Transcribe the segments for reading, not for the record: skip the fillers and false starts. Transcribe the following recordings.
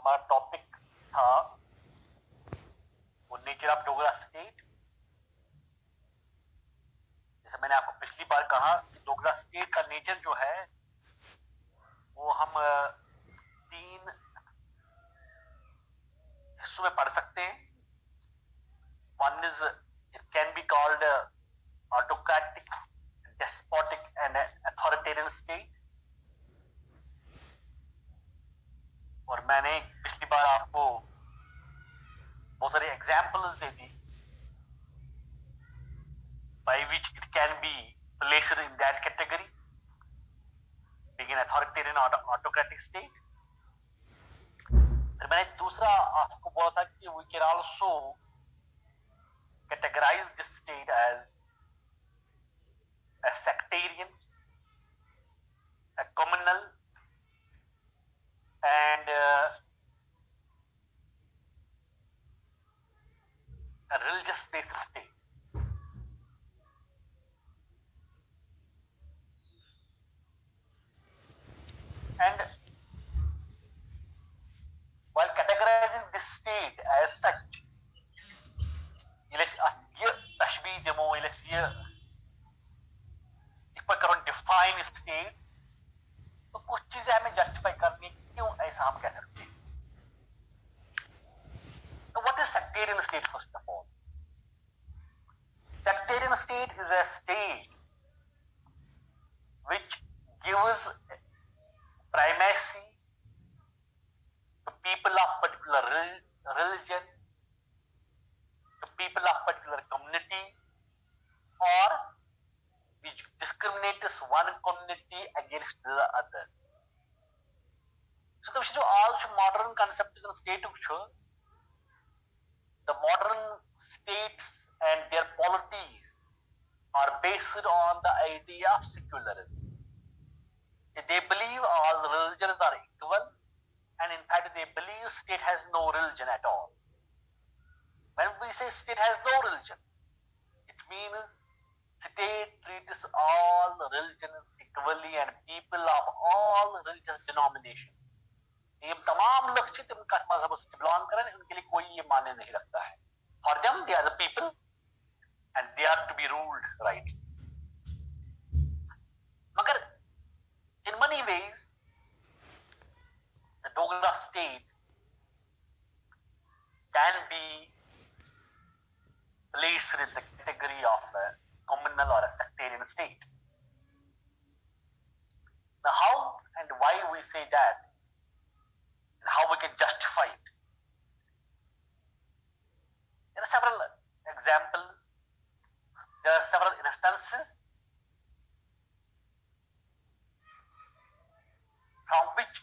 हमारा टॉपिक था वो नेचर ऑफ डोगरा स्टेट। जैसे मैंने आपको पिछली बार कहा कि डोगरा स्टेट का नेचर जो है वो हम 3 हिस्सों में पढ़ सकते हैं। One is it can be called autocratic, despotic and authoritarian state. और मैंने पिछली बार आपको बहुत सारे examples they the by which it can be placed in that category, being an authoritarian or autocratic state. फिर मैंने दूसरा आपको बोला था कि we can also categorize this state as a sectarian, a communal, and a religious based state. And while categorizing this state as such, define state, तो कुछ चीजें हमें जस्टिफाई करनी है क्यों ऐसा हम कह सकते हैं। So what is sectarian state first of all? Sectarian state is a state which gives primacy to people of particular religion, to people of particular community, or which discriminates one community against the other. So the all modern concept of state, the modern states and their polities are based on the idea of secularism. They believe all religions are equal, and in fact they believe state has no religion at all. When we say state has no religion, it means state treats all religions equally and people of all religious denominations. ये तमाम लक्षित उनका मजहब से belong करें, उनके लिए कोई ये मान्य नहीं रखता है। For them, they are the people and they are to be ruled right. मगर in many ways, the Dogra state can be placed in the category of a communal or a sectarian state. Now, how and why we say that, and how we can justify it? There are several examples, there are several instances from which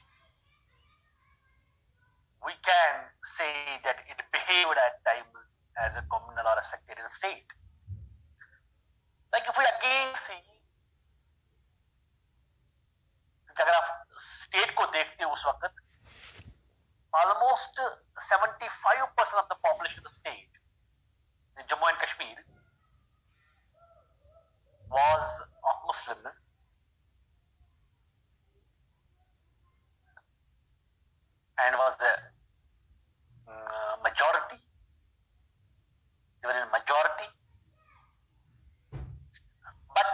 we can say that it behaved at times as a communal or a sectarian state. Like if we again see, अगर आप state को देखते हो उस वक्त almost 75% of the population of the state in Jammu and Kashmir was of Muslims, and was the majority. They were in majority, but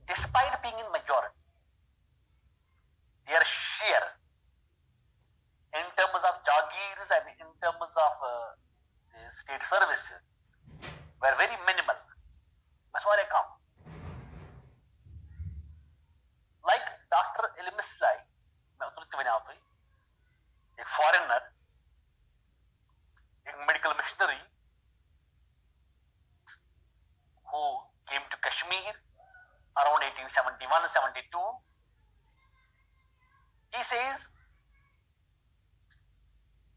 despite being in majority, their share in terms of jagirs and in terms of the state services were very minimal. Masware kam. Like Dr. Ilmislai, a foreigner, a medical missionary who came to Kashmir around 1871-72, he says,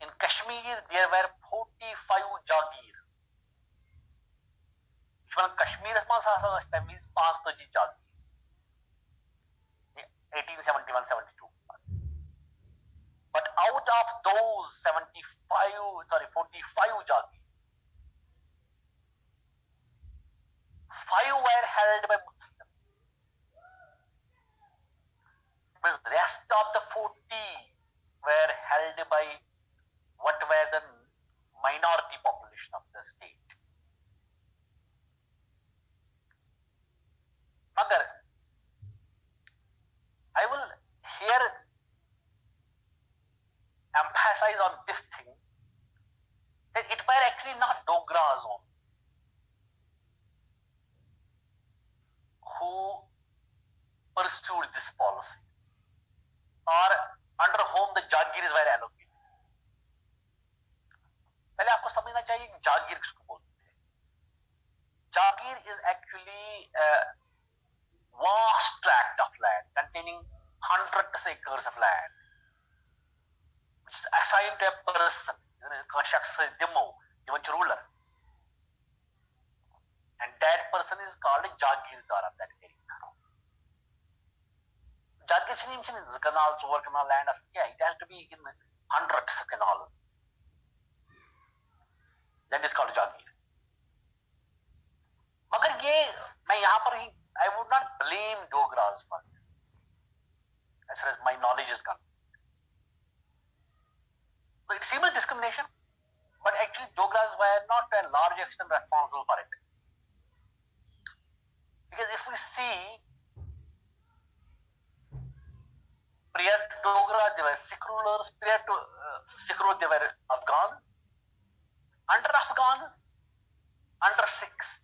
in Kashmir there were 45 jagir. Kashmir means 5 jagir. 1871-72. But out of those 45 jagir, 5 were held by Muslims. The rest of the 40 were held by emphasize on this thing, that it were actually not Dogras who pursued this policy, or under whom the Jagirs were allocated. पहले आपको समझना चाहिए कि जागीर किसको बोलते हैं. Jagir is actually a vast tract of land containing hundreds of acres of land, which is assigned to a person, given to ruler, and that person is called a Jagirdar of that area. Jagir is a canal, over canal land, it has to be in hundreds of canals. That is called Jagir. मगर ये मैं यहाँ पर ही I would not blame Dogras for it, as far as my knowledge is concerned. So it seems discrimination, but actually Dogras were not to a large extent responsible for it. Because if we see, prior to Dogra they were Sikh rulers, prior to Sikh rule they were Afghans, under Sikhs,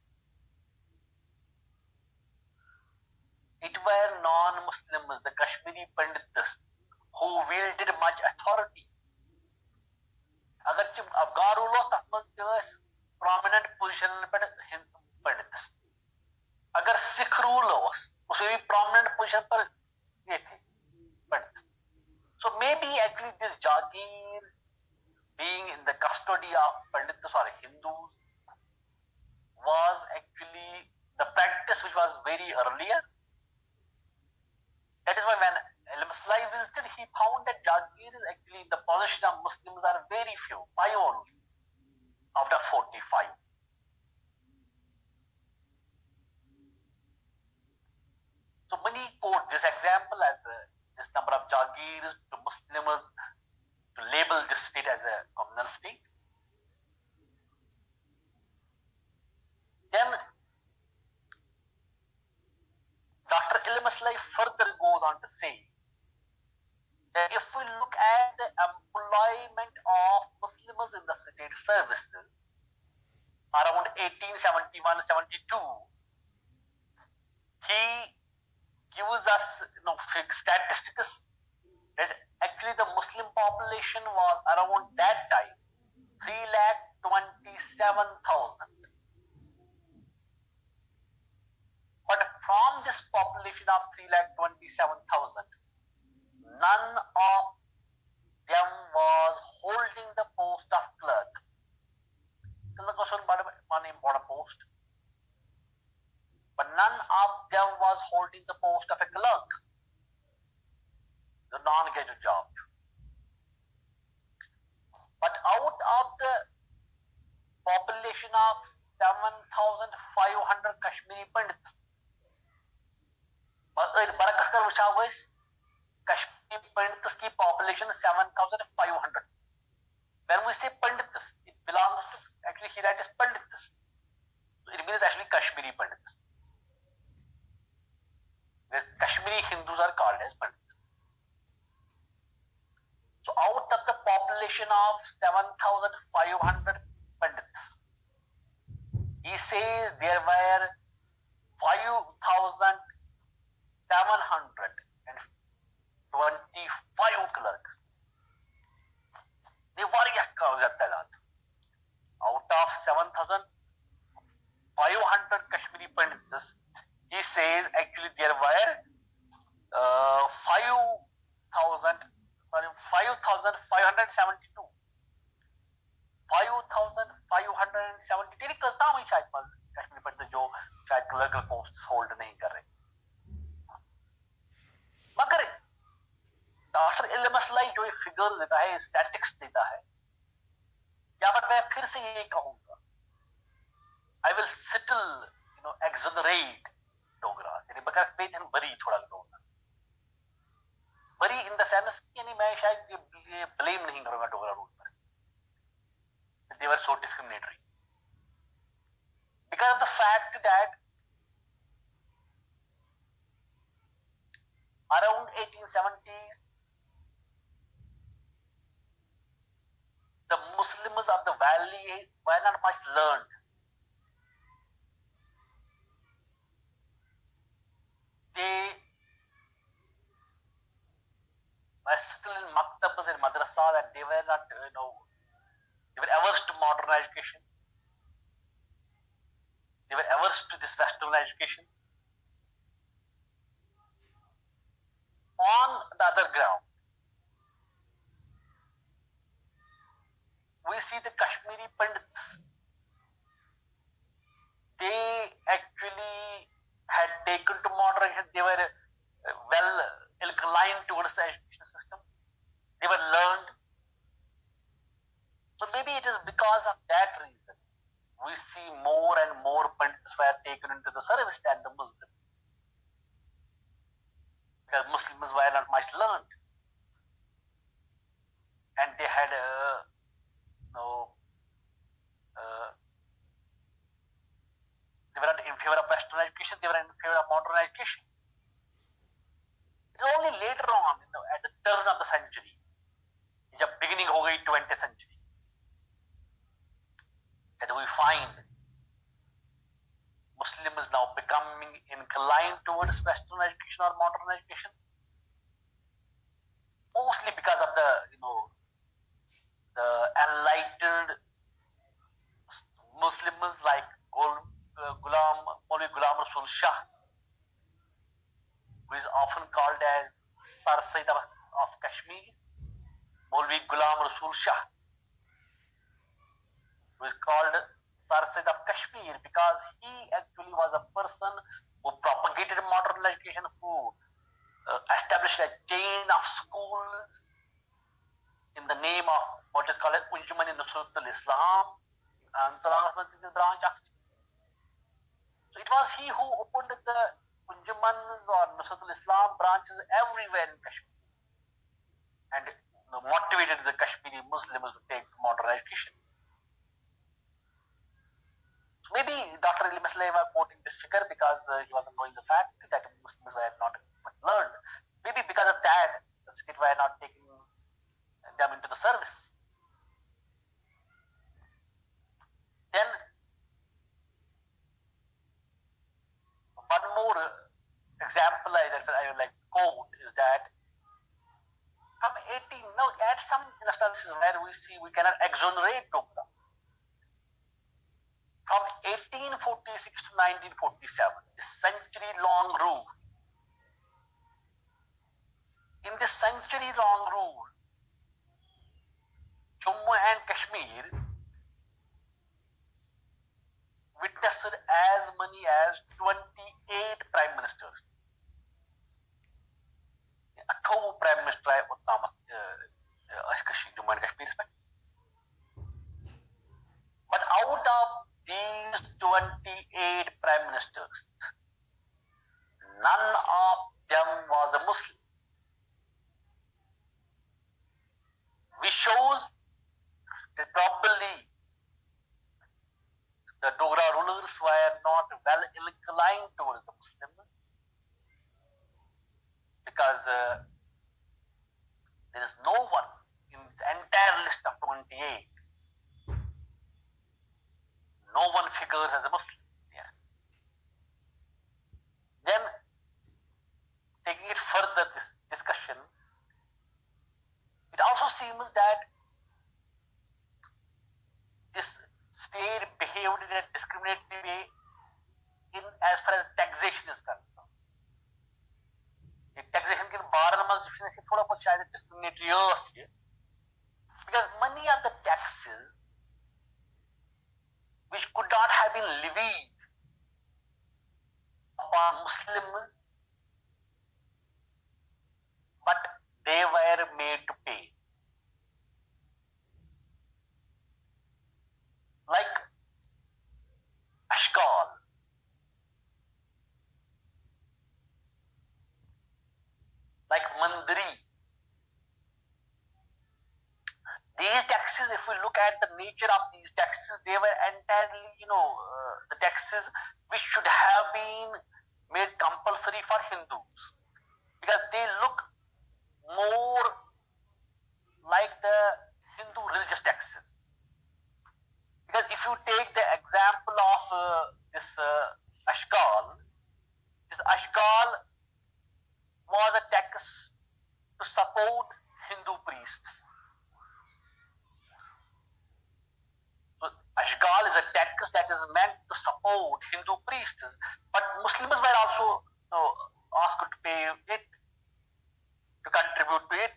it were non-Muslims, the Kashmiri Pandits, who wielded much authority. अगर Afghan rule तथ prominent position Pandits, अगर Sikh rule उसमें भी prominent position पर ये थे Pandits. So maybe actually this Jagir, being in the custody of Pandits or Hindus, was actually the practice which was very earlier. That is why when Al-Maslai visited, he found that Jagir is actually in the possession of Muslims are very few, 5 only, out of 45. So many quote this example as this number of Jagirs to Muslims to label this state as a communal state. Then Dr. Al-Maslai further goes on to say that if we look at the employment of Muslims in the state services around 1871-72, he gives us statistics that actually the Muslim population was around that time 3,27,000. But from this population of 3,27,000, none of them was holding the post of clerk. Clerk was one important post, but none of them was holding the post of a clerk, the non-gazetted job. But out of the population of 7,500 Kashmiri Pandits, बरकस कर वुचा हुआ Kashmiri Pandits की population 7,500. When we say Pandits, it belongs to actually here it is Pandits. So it means actually Kashmiri Pandits. The Kashmiri Hindus are called as Pandits. So out of the population of 7,500 Pandits, he says there were 5,725 clerks. They were out of 7,500 Kashmiri Pandits, he says actually there were 5,572. 5,572 कसता हुई शायद कश्मीरी पंडित जो शायद clerical post hold नहीं कर रहे. मगर doctor Al-Maslai जो figure देता है, स्टैटिस्टिक्स देता है, यहाँ पर मैं फिर से ये कहूंगा, I will settle, exonerate Dogras, यानी बगैर पेट एंड बरी थोड़ा कहूंगा, बरी इन द सेंस यानी मैं शायद ये ब्लेम नहीं करूंगा डोगरा रूल पर. They were so discriminatory because of the fact that around 1870s Muslims of the valley were not much learned. They were still in maktabas and madrasas, and they were not, they were averse to modern education. They were averse to this Western education. On the other ground, we see the Kashmiri Pandits. They actually had taken to modern education. They were well inclined towards the education system. They were learned. So maybe it is because of that reason we see more and more Pandits were taken into the service than the Muslims. Because Muslims were not much learned. And they had they were not in favor of Western education, they were in favor of modern education. It is only later on, at the turn of the century, the beginning of the 20th century, that we find Muslims now becoming inclined towards Western education or modern education, mostly because of the enlightened Muslims like Maulvi Ghulam Rasul Shah, who is often called as Sar Sayyid of Kashmir. Maulvi Ghulam Rasul Shah, who is called Sar Sayyid of Kashmir because he actually was a person who propagated modern education, who established a chain of schools in the name of what is called Unjuman in Nusratul Islam, and branch of. So it was he who opened the Unjumans or Nusratul Islam branches everywhere in Kashmir and motivated the Kashmiri Muslims to take modern education. So maybe Dr. Ali Maslay was quoting this figure because he wasn't knowing the fact that Muslims were not much learned. Maybe because of that, the state were not taking them into the service. Then one more example I would like to quote is that from 18, now at some instances where we see we cannot exonerate Dogra. From 1846 to 1947, a century-long rule. In this century-long rule, Jammu and Kashmir witnessed as many as 28 prime ministers. 28 prime minister Jammu and Kashmir. But out of these 28 prime ministers, none of them was a Muslim. Which shows that probably the Dogra rulers were not well inclined towards the Muslims, because there is no one in the entire list of 28, no one figures as a Muslim. Yeah. Then, taking it further, this discussion, it also seems that this state behaved in a discriminatory way in as far as taxation is concerned. Taxation के बारे में से थोड़ा बहुत शायद discriminatory हो सकती है, because many of the taxes which could not have been levied upon Muslims, but they were made to pay. Like Ashkal, like Mandiri. These taxes, if we look at the nature of these taxes, they were entirely, the taxes which should have been made compulsory for Hindus, because they look more like the Hindu religious taxes. tax that is meant to support Hindu priests, but Muslims were also asked to pay it, to contribute to it.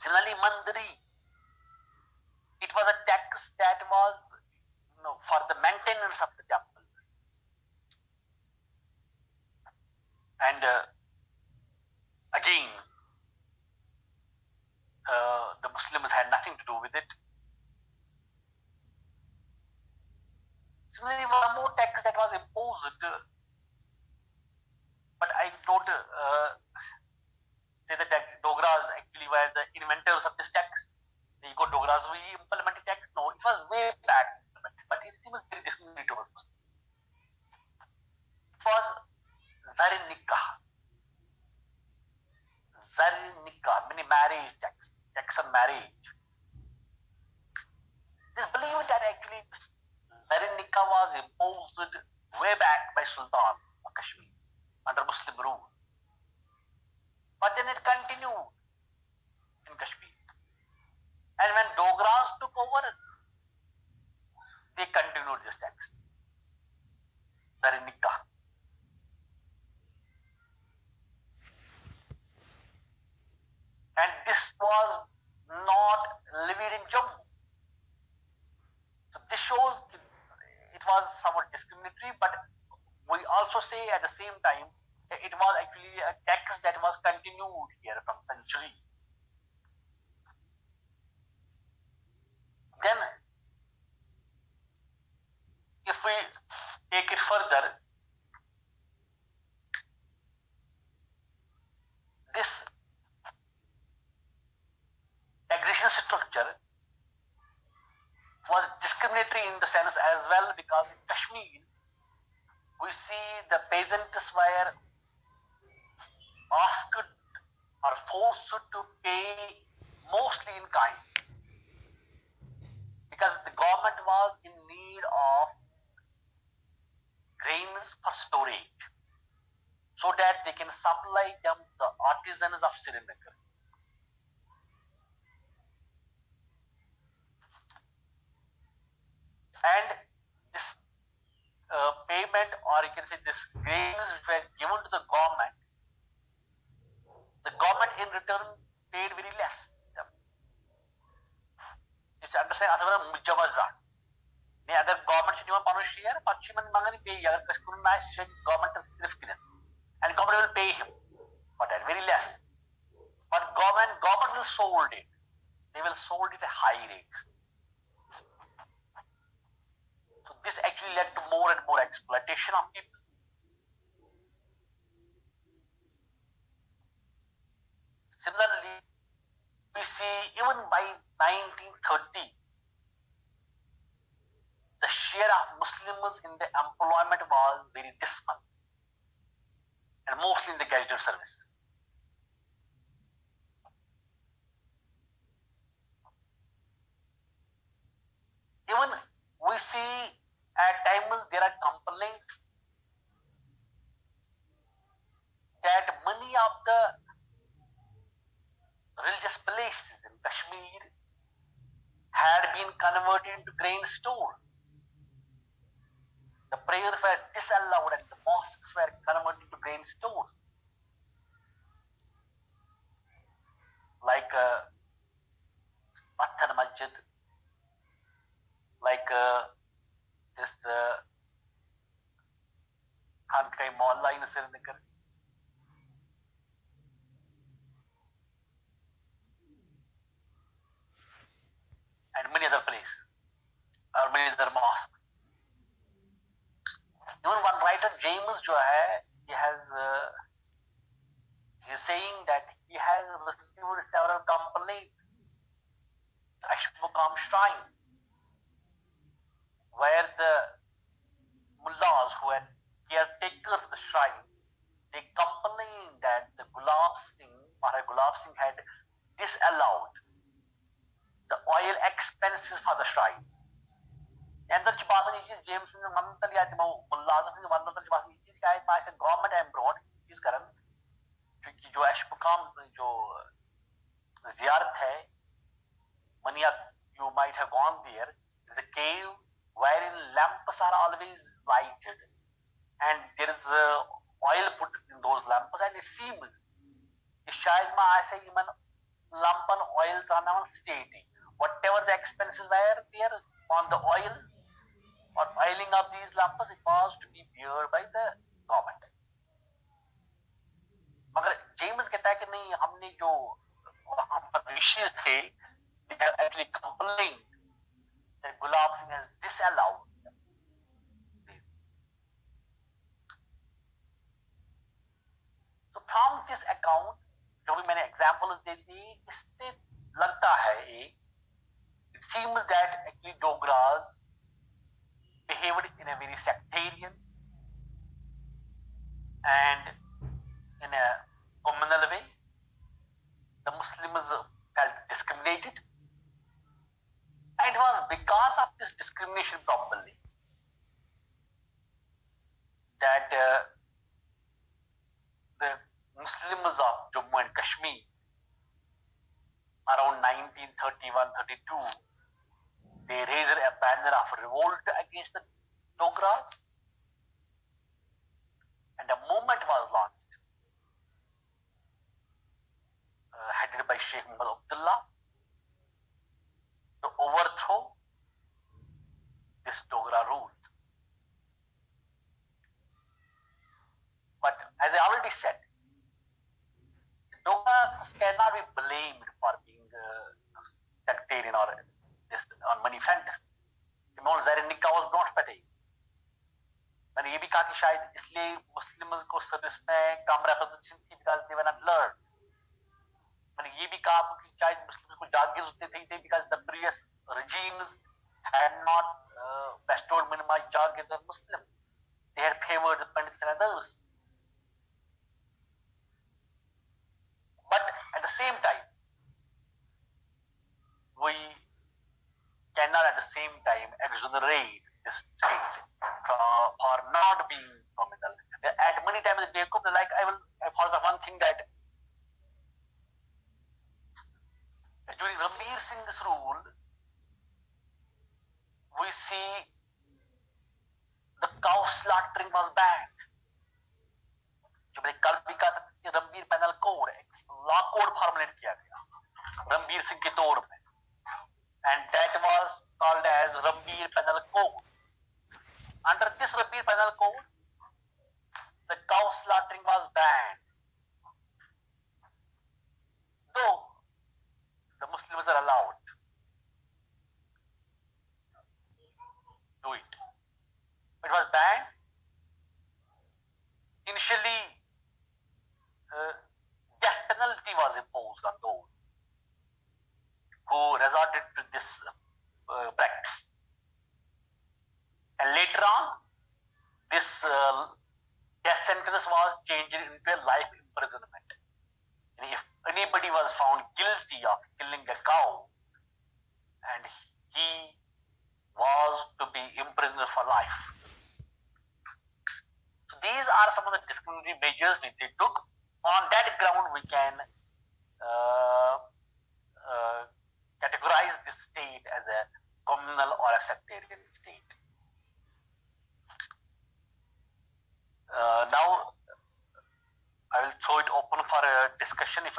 Similarly, Mandiri, it was a tax that was for the maintenance of the temples. And again, the Muslims had nothing to do with it. Similarly, one more tax that was imposed, but I don't say that Dogras actually were the inventors of this tax. The Dogras we implemented tax. No, it was way back, but it seems very discriminatory. It was Zarin Nikah. Zarin Nikah, meaning marriage tax, tax on marriage. It is believed that actually Zarin Nikah was imposed way back by Sultan of Kashmir under Muslim rule. But then it continued in Kashmir. And when Dogras took over, they continued this tax. Zarin Nikah. And this was not levied in Jammu. So this shows it was somewhat discriminatory, but we also say at the same time it was actually a tax that was continued here from centuries. Then, if we take it further, this taxation structure was discriminatory in the sense as well, because in Kashmir we see the peasants were asked or forced to pay mostly in kind, because the government was in need of grains for storage so that they can supply them the artisans of Srinagar. And this payment, or you can say this grains which were given to the government in return paid very less. It's understand as mujawaza. The other government should even punish here, Pachiman Mangani pay government and government will pay him for that very less. But government will sold it. They will sold it at high rates. So this actually led to more and more exploitation of people. Similarly, we see even by 1930, the share of Muslims in the employment was very dismal, and mostly in the gazetted services. Even we see at times there are complaints that many of the religious places in Kashmir had been converted into grain stores. The prayers were disallowed and the mosques were converted into grain stores. Like Pathan Masjid, like this Khankai Mohalla in Srinagar. And many other places, or many other mosques. Even one writer, James, he is saying that he has received several complaints to Ashbukam shrine, where the mullahs who were caretakers of the shrine, they complained that the Gulab Singh had disallowed the oil expenses for the shrine. And the James in the government abroad is current. जो अशबुकाम जो ziyarat hai, many of you might have gone there. It's a always lighted, and there is oil put in those lamps, and it seems शायद मैं ऐसे ही मन lampan oil tanaman stating whatever the expenses were there on the oil or oiling of these lamps, it was to be beared by the government. मगर James कहता है कि नहीं, हमने जो वहां पर ऋषि थे, they have actually complained that Gulab Singh has disallowed. So from this account, जो भी मैंने एग्जाम्पल्स दे दी, इससे लगता है it seems that actually Dogras behaved in a very sectarian and in a communal way. The Muslims felt discriminated, and it was because of this discrimination probably that the Muslims of Jammu and Kashmir around 1931-32, they raised a banner of revolt against the Dogras, and a movement was launched, headed by Sheikh Muhammad Abdullah, to overthrow this Dogra rule. But as I already said, Dogras cannot be blamed for being sectarian or just on money fantasy. Imam Zaid Nikah was not fatigued. मैंने ये भी कहा कि शायद इसलिए Muslims को service में कम representation थी because they were not learned. मैंने ये भी कहा कि शायद मुस्लिम्स को जागीर होते थे because the previous regimes had not bestowed minimized jagirs on Muslims. They had favored the Pandits and others. But at the same time, we cannot at the same time exonerate this state for not being nominal. At many times they come like I forgot one thing that during Ranbir Singh's rule, we see the cow slaughtering was banned. जो मैंने कल भी कहा था कि Ranbir panel code है, law code formulate किया गया रणबीर सिंह के दौर में, and that was called as Ranbir Penal Code. Under this Ranbir Penal Code, the cow slaughtering was banned, though the Muslims are allowed to do it. It was banned. Initially, death penalty was imposed on those who resorted to this practice. And later on, this death sentence was changed into a life imprisonment. And if anybody was found guilty of killing a cow, and he was to be imprisoned for life. So these are some of the discriminatory measures which they took. On that ground, we can categorize this state as a communal or a sectarian state. Now, I will throw it open for a discussion. If